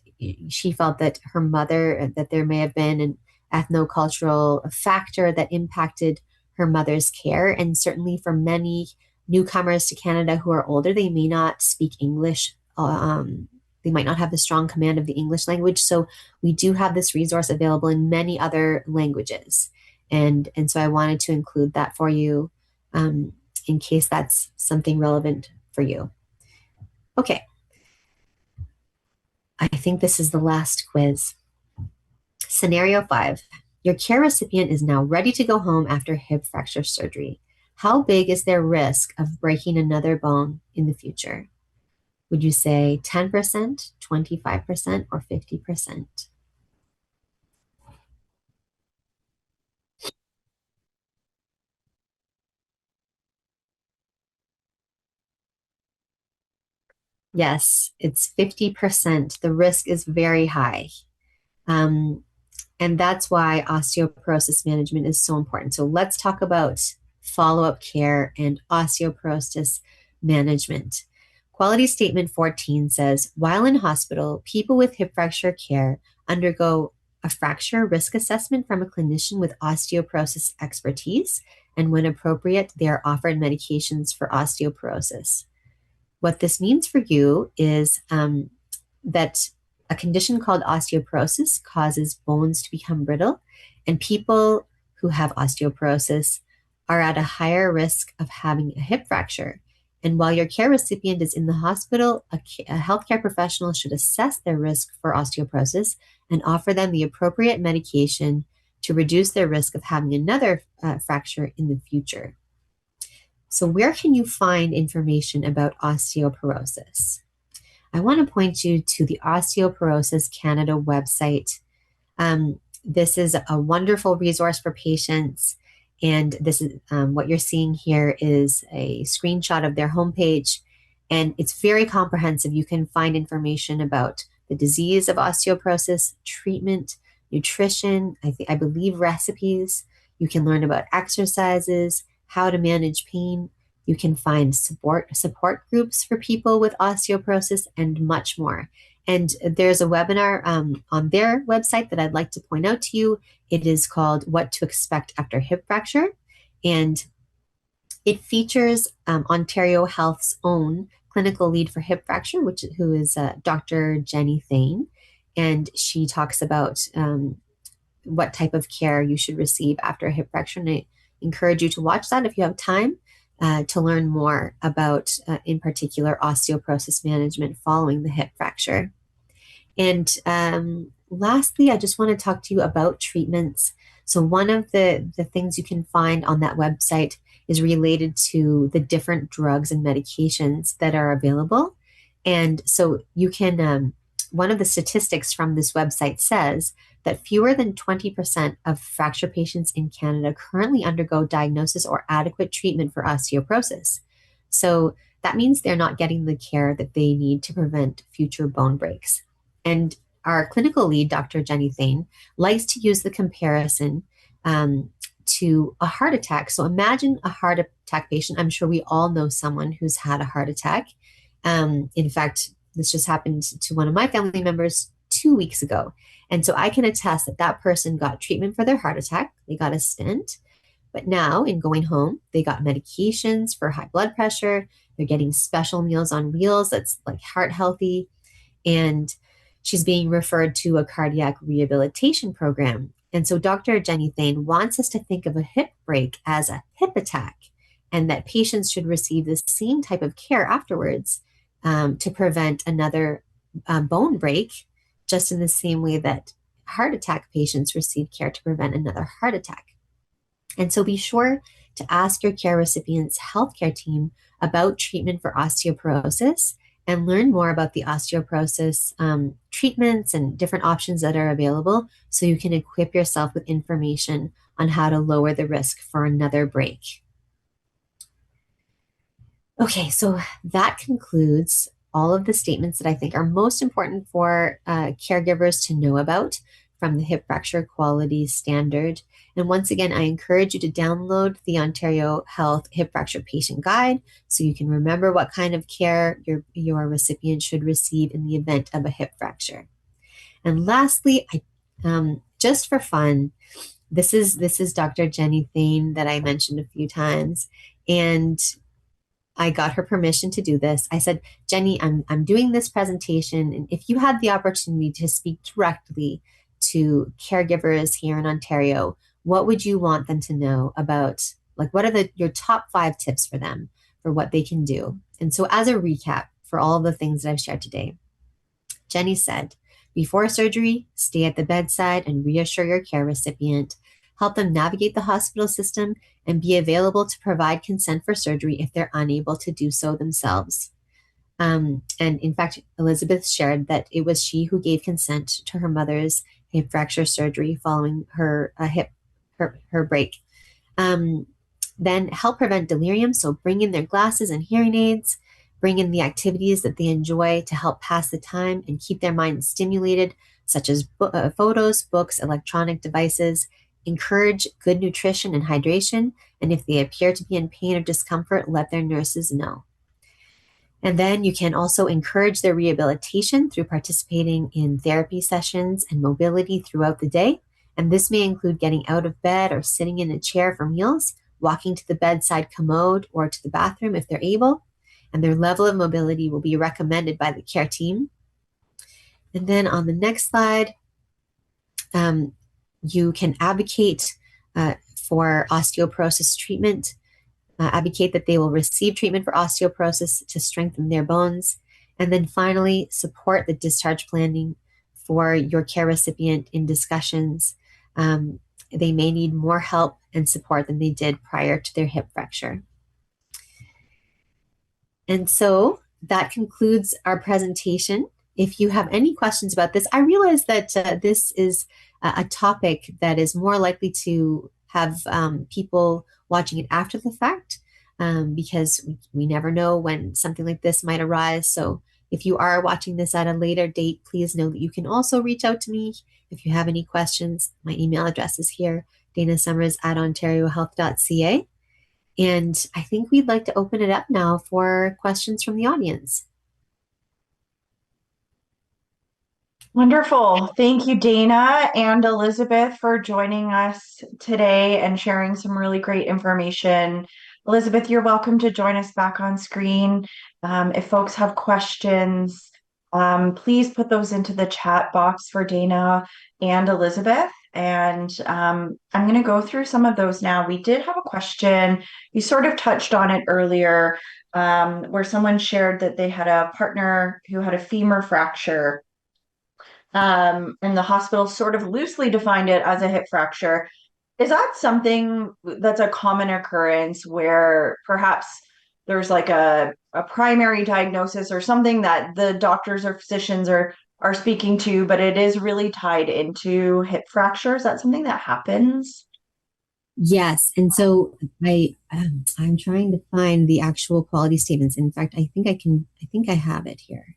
she felt that her mother, that there may have been an ethnocultural factor that impacted her mother's care. And certainly for many newcomers to Canada who are older, they may not speak English. They might not have the strong command of the English language. So we do have this resource available in many other languages. And so I wanted to include that for you in case that's something relevant for you. Okay. I think this is the last quiz. Scenario 5. Your care recipient is now ready to go home after hip fracture surgery. How big is their risk of breaking another bone in the future? Would you say 10%, 25%, or 50%? Yes, it's 50%. The risk is very high. And that's why osteoporosis management is so important. So let's talk about follow-up care and osteoporosis management. Quality Statement 14 says, while in hospital, people with hip fracture care undergo a fracture risk assessment from a clinician with osteoporosis expertise, and when appropriate, they are offered medications for osteoporosis. What this means for you is that a condition called osteoporosis causes bones to become brittle, and people who have osteoporosis are at a higher risk of having a hip fracture. And while your care recipient is in the hospital, a healthcare professional should assess their risk for osteoporosis and offer them the appropriate medication to reduce their risk of having another fracture in the future. So where can you find information about osteoporosis? I want to point you to the Osteoporosis Canada website. This is a wonderful resource for patients. And this is what you're seeing here is a screenshot of their homepage. And it's very comprehensive. You can find information about the disease of osteoporosis, treatment, nutrition, I believe recipes. You can learn about exercises, how to manage pain. You can find support groups for people with osteoporosis and much more. And there's a webinar on their website that I'd like to point out to you. It is called What to Expect After Hip Fracture. And it features Ontario Health's own clinical lead for hip fracture, who is Dr. Jenny Thane. And she talks about what type of care you should receive after a hip fracture. And I encourage you to watch that if you have time to learn more about, in particular, osteoporosis management following the hip fracture. And lastly, I just want to talk to you about treatments. So one of the things you can find on that website is related to the different drugs and medications that are available. And so you can one of the statistics from this website says that fewer than 20% of fracture patients in Canada currently undergo diagnosis or adequate treatment for osteoporosis. So that means they're not getting the care that they need to prevent future bone breaks. And our clinical lead, Dr. Jenny Thane, likes to use the comparison to a heart attack. So imagine a heart attack patient. I'm sure we all know someone who's had a heart attack. In fact, this just happened to one of my family members 2 weeks ago. And so I can attest that that person got treatment for their heart attack. They got a stent. But now, in going home, they got medications for high blood pressure. They're getting special Meals on Wheels that's like heart healthy. And she's being referred to a cardiac rehabilitation program. And so Dr. Jenny Thane wants us to think of a hip break as a hip attack, and that patients should receive the same type of care afterwards to prevent another bone break, just in the same way that heart attack patients receive care to prevent another heart attack. And so be sure to ask your care recipient's healthcare team about treatment for osteoporosis and learn more about the osteoporosis treatments and different options that are available so you can equip yourself with information on how to lower the risk for another break. Okay, so that concludes all of the statements that I think are most important for caregivers to know about from the hip fracture quality standard. And once again, I encourage you to download the Ontario Health Hip Fracture Patient Guide so you can remember what kind of care your recipient should receive in the event of a hip fracture. And lastly, just for fun, this is Dr. Jenny Thane that I mentioned a few times, and I got her permission to do this. I said, Jenny, I'm doing this presentation, and if you had the opportunity to speak directly to caregivers here in Ontario, what would you want them to know about, like, what are your top 5 tips for them for what they can do? And so as a recap for all the things that I've shared today, Jenny said, before surgery, stay at the bedside and reassure your care recipient, help them navigate the hospital system, and be available to provide consent for surgery if they're unable to do so themselves. And in fact, Elizabeth shared that it was she who gave consent to her mother's hip fracture surgery following her break. Then help prevent delirium. So bring in their glasses and hearing aids, bring in the activities that they enjoy to help pass the time and keep their mind stimulated, such as photos, books, electronic devices. Encourage good nutrition and hydration. And if they appear to be in pain or discomfort, let their nurses know. And then you can also encourage their rehabilitation through participating in therapy sessions and mobility throughout the day. And this may include getting out of bed or sitting in a chair for meals, walking to the bedside commode or to the bathroom if they're able. And their level of mobility will be recommended by the care team. And then on the next slide, you can advocate for osteoporosis treatment. Advocate that they will receive treatment for osteoporosis to strengthen their bones. And then finally, support the discharge planning for your care recipient in discussions. They may need more help and support than they did prior to their hip fracture. And so that concludes our presentation. If you have any questions about this, I realize that this is a topic that is more likely to have people watching it after the fact, because we never know when something like this might arise. So if you are watching this at a later date, please know that you can also reach out to me if you have any questions. My email address is here, danasummers@ontariohealth.ca. And I think we'd like to open it up now for questions from the audience. Wonderful. Thank you, Dana and Elizabeth, for joining us today and sharing some really great information. Elizabeth, you're welcome to join us back on screen. If folks have questions, please put those into the chat box for Dana and Elizabeth. And I'm going to go through some of those now. We did have a question. You sort of touched on it earlier, where someone shared that they had a partner who had a femur fracture. And the hospital sort of loosely defined it as a hip fracture. Is that something that's a common occurrence where perhaps there's like a primary diagnosis or something that the doctors or physicians are are speaking to, but it is really tied into hip fracture. Is that something that happens? Yes, and so I'm trying to find the actual quality statements. In fact, I think I have it here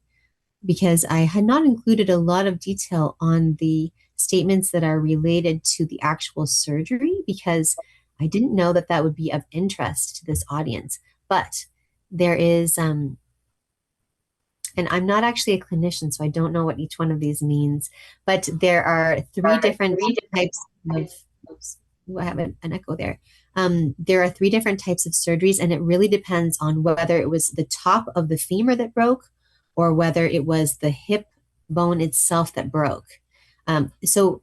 because I had not included a lot of detail on the statements that are related to the actual surgery because I didn't know that that would be of interest to this audience. But there is, and I'm not actually a clinician, so I don't know what each one of these means, but there are three different types of, oops, I have an echo there. There are three different types of surgeries, and it really depends on whether it was the top of the femur that broke or whether it was the hip bone itself that broke. So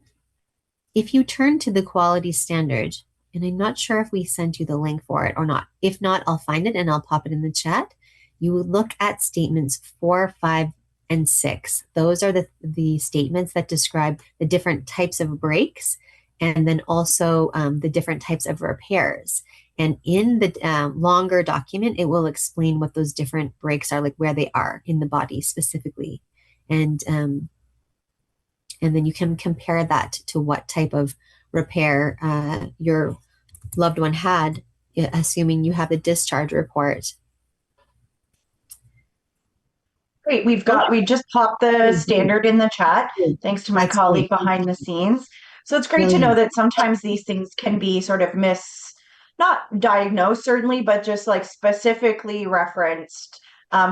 if you turn to the quality standard, and I'm not sure if we sent you the link for it or not. If not, I'll find it and I'll pop it in the chat. You would look at statements 4, 5, and 6. Those are the statements that describe the different types of breaks and then also the different types of repairs. And in the longer document, it will explain what those different breaks are, like where they are in the body specifically. And then you can compare that to what type of repair your loved one had, assuming you have the discharge report. Great. We just popped the standard in the chat, thanks to my That's great. colleague behind the scenes. So it's great to know Brilliant. that sometimes these things can be sort of not diagnosed certainly, but just like specifically referenced,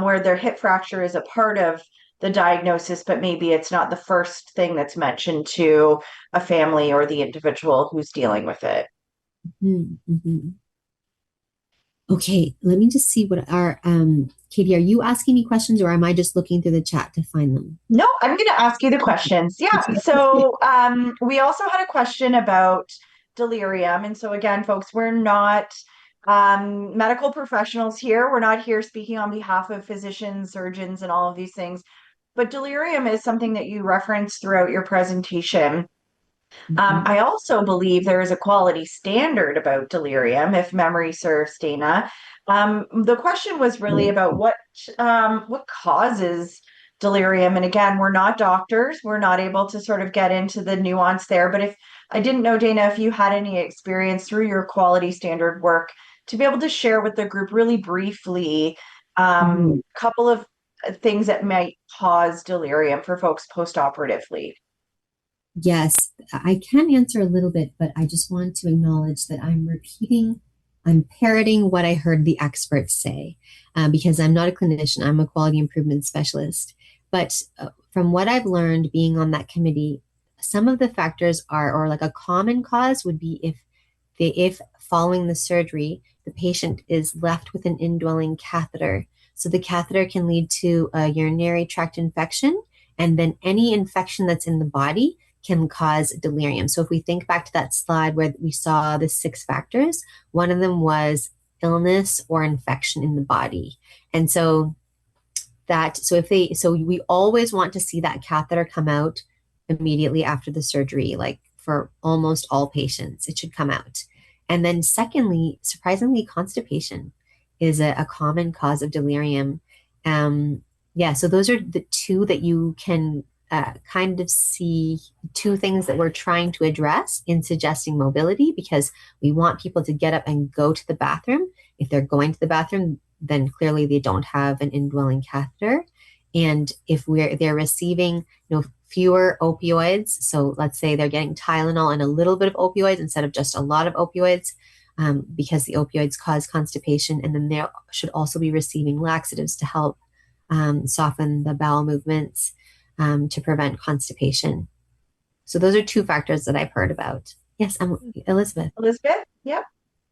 where their hip fracture is a part of the diagnosis, but maybe it's not the first thing that's mentioned to a family or the individual who's dealing with it. Mm-hmm. Okay, let me just see what our Katie, are you asking me questions or am I just looking through the chat to find them? No, I'm going to ask you the questions. Yeah. So we also had a question about delirium. And so, again, folks, we're not medical professionals here. We're not here speaking on behalf of physicians, surgeons, and all of these things. But delirium is something that you reference throughout your presentation. Mhm. I also believe there is a quality standard about delirium, if memory serves, Dana. The question was really about what causes delirium. And again, we're not doctors. We're not able to sort of get into the nuance there. But if I didn't know, Dana, if you had any experience through your quality standard work to be able to share with the group really briefly a Mhm. couple of things that might cause delirium for folks post-operatively. Yes, I can answer a little bit, but I just want to acknowledge that I'm parroting what I heard the experts say, because I'm not a clinician, I'm a quality improvement specialist. But from what I've learned being on that committee, some of the factors are, or like a common cause would be if following the surgery, the patient is left with an indwelling catheter. So the catheter can lead to a urinary tract infection, and then any infection that's in the body can cause delirium. So if we think back to that slide where we saw the 6 factors, one of them was illness or infection in the body. And so so we always want to see that catheter come out immediately after the surgery, like for almost all patients, it should come out. And then secondly, surprisingly, constipation is a common cause of delirium. Yeah, so those are the two that you can kind of see, two things that we're trying to address in suggesting mobility because we want people to get up and go to the bathroom. If they're going to the bathroom, then clearly they don't have an indwelling catheter. And if they're receiving, fewer opioids, so let's say they're getting Tylenol and a little bit of opioids instead of just a lot of opioids, because the opioids cause constipation, and then they should also be receiving laxatives to help soften the bowel movements to prevent constipation. So those are two factors that I've heard about. Yes, Elizabeth. Elizabeth? Yep.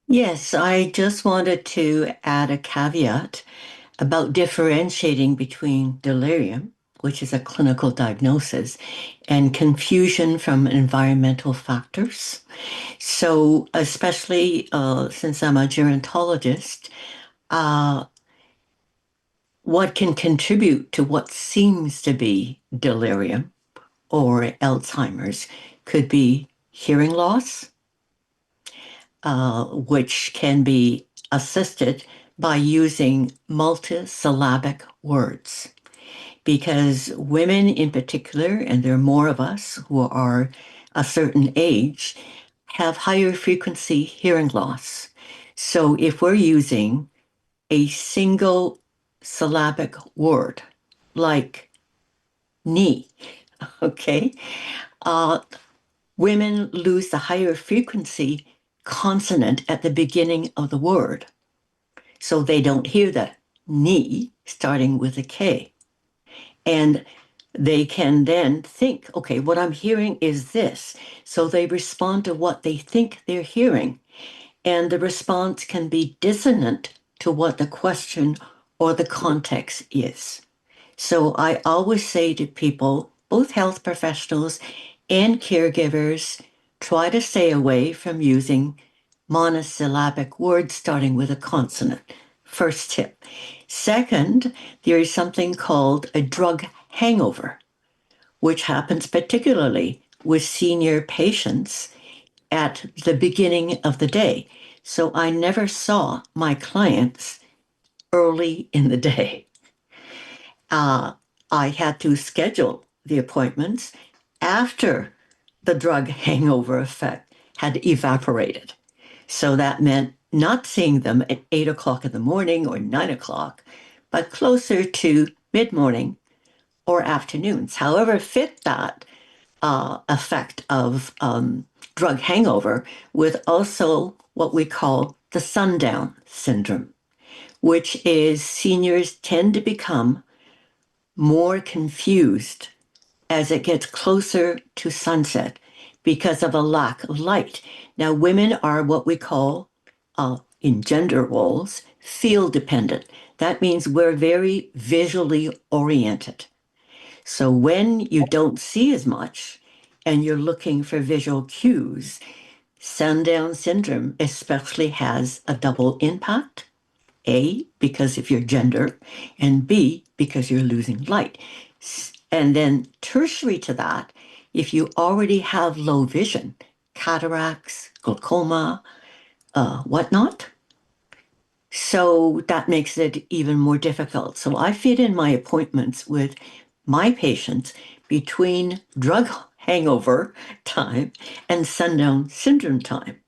Yes, I just wanted to add a caveat about differentiating between delirium, which is a clinical diagnosis, and confusion from environmental factors. So, especially since I'm a gerontologist, uh, what can contribute to what seems to be delirium or Alzheimer's could be hearing loss, which can be assisted by using multisyllabic words. because women in particular, and there are more of us who are a certain age, have higher frequency hearing loss. So if we're using a single syllabic word like knee, okay, uh, women lose the higher frequency consonant at the beginning of the word. So they don't hear the knee starting with a K. And they can then think, okay, what I'm hearing is this. So they respond to what they think they're hearing. And the response can be dissonant to what the question or the context is. So I always say to people, both health professionals and caregivers, try to stay away from using monosyllabic words starting with a consonant. First tip. Second, there is something called a drug hangover, which happens particularly with senior patients at the beginning of the day. So I never saw my clients early in the day. I had to schedule the appointments after the drug hangover effect had evaporated. So that meant not seeing them at 8 o'clock in the morning or 9 o'clock, but closer to mid morning or afternoons. However, fit that effect of drug hangover with also what we call the sundown syndrome, which is seniors tend to become more confused as it gets closer to sunset because of a lack of light. Now, women are what we call, in gender roles, field dependent. That means we're very visually oriented. So when you don't see as much and you're looking for visual cues, sundown syndrome especially has a double impact. A, because of your gender, and B, because you're losing light. And then tertiary to that, if you already have low vision, cataracts, glaucoma, whatnot, so that makes it even more difficult. So I fit in my appointments with my patients between drug hangover time and sundown syndrome time,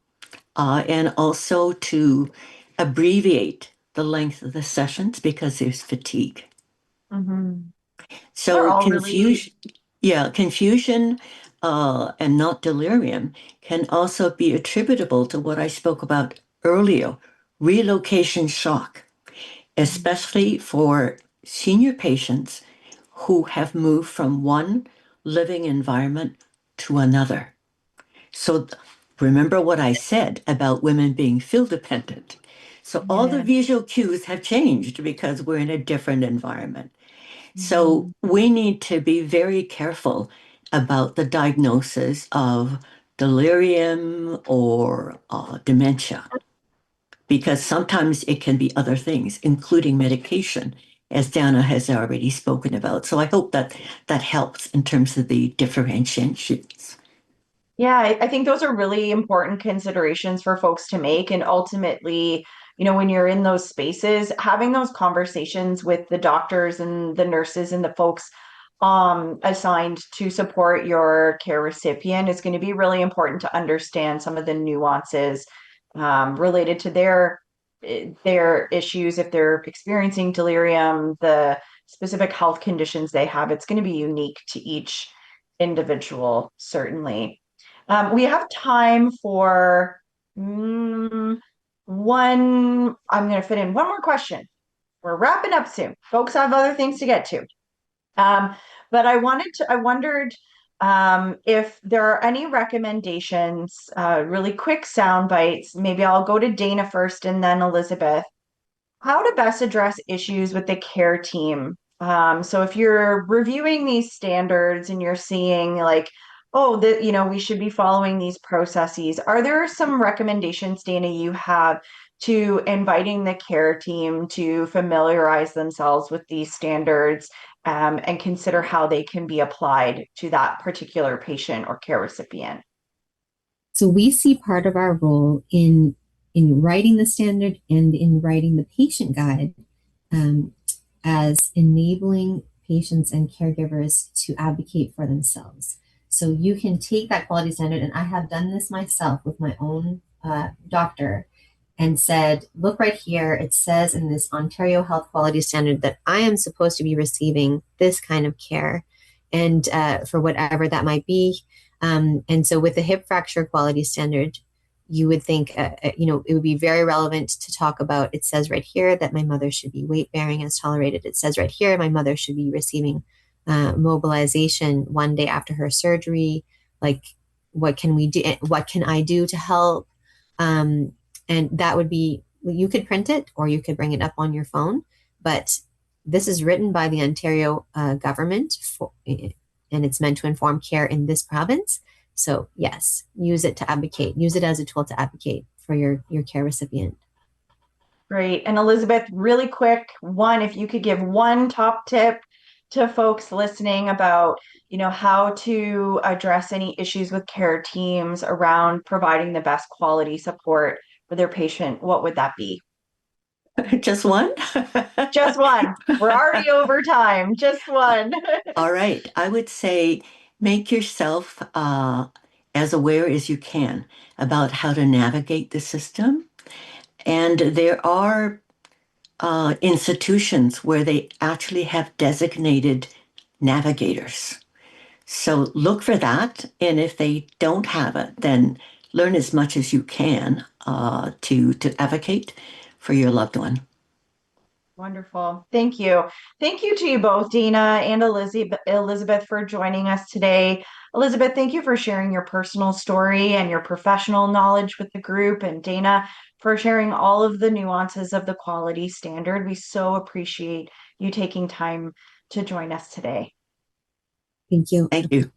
and also to abbreviate the length of the sessions because there's fatigue. Mhm. They're So all really, confusion and not delirium can also be attributable to what I spoke about earlier, relocation shock, especially for senior patients who have moved from one living environment to another. So remember what I said about women being field dependent. So all the yeah. visual cues have changed because we're in a different environment. So Mhm. we need to be very careful about the diagnosis of delirium or dementia, because sometimes it can be other things, including medication, as Dana has already spoken about. So I hope that that helps in terms of the differentiations. Yeah, I think those are really important considerations for folks to make. And ultimately, when you're in those spaces, having those conversations with the doctors and the nurses and the folks assigned to support your care recipient is going to be really important to understand some of the nuances related to their issues. If they're experiencing delirium, the specific health conditions they have, it's going to be unique to each individual, certainly. We have time for one. I'm going to fit in one more question. We're wrapping up soon. Folks have other things to get to. Um, but I wondered if there are any recommendations, really quick sound bites. Maybe I'll go to Dana first and then Elizabeth, how to best address issues with the care team. So if you're reviewing these standards and you're seeing like, oh, that we should be following these processes, are there some recommendations, Dana, you have to inviting the care team to familiarize themselves with these standards and consider how they can be applied to that particular patient or care recipient? So we see part of our role in writing the standard and in writing the patient guide, um, as enabling patients and caregivers to advocate for themselves. So you can take that quality standard, and I have done this myself with my own doctor and said, look right here, it says in this Ontario Health Quality Standard that I am supposed to be receiving this kind of care, and for whatever that might be. And so with the hip fracture quality standard, you would think, it would be very relevant to talk about, it says right here that my mother should be weight bearing as tolerated. It says right here, my mother should be receiving mobilization 1 day after her surgery. Like, what can we do? What can I do to help? And that would be, you could print it or you could bring it up on your phone, but this is written by the Ontario government and it's meant to inform care in this province. So yes, use it to advocate, use it as a tool to advocate for your care recipient. Great. And Elizabeth, really quick, if you could give one top tip to folks listening about, how to address any issues with care teams around providing the best quality support for their patient, what would that be? Just one? Just one. We're already over time. Just one. All right. I would say make yourself as aware as you can about how to navigate the system. And there are institutions where they actually have designated navigators. So look for that. And if they don't have it, then learn as much as you can to advocate for your loved one. Wonderful. Thank you. Thank you to you both, Dina and Elizabeth, for joining us today. Elizabeth, thank you for sharing your personal story and your professional knowledge with the group, and Dana for sharing all of the nuances of the quality standard. We so appreciate you taking time to join us today. Thank you. Thank you.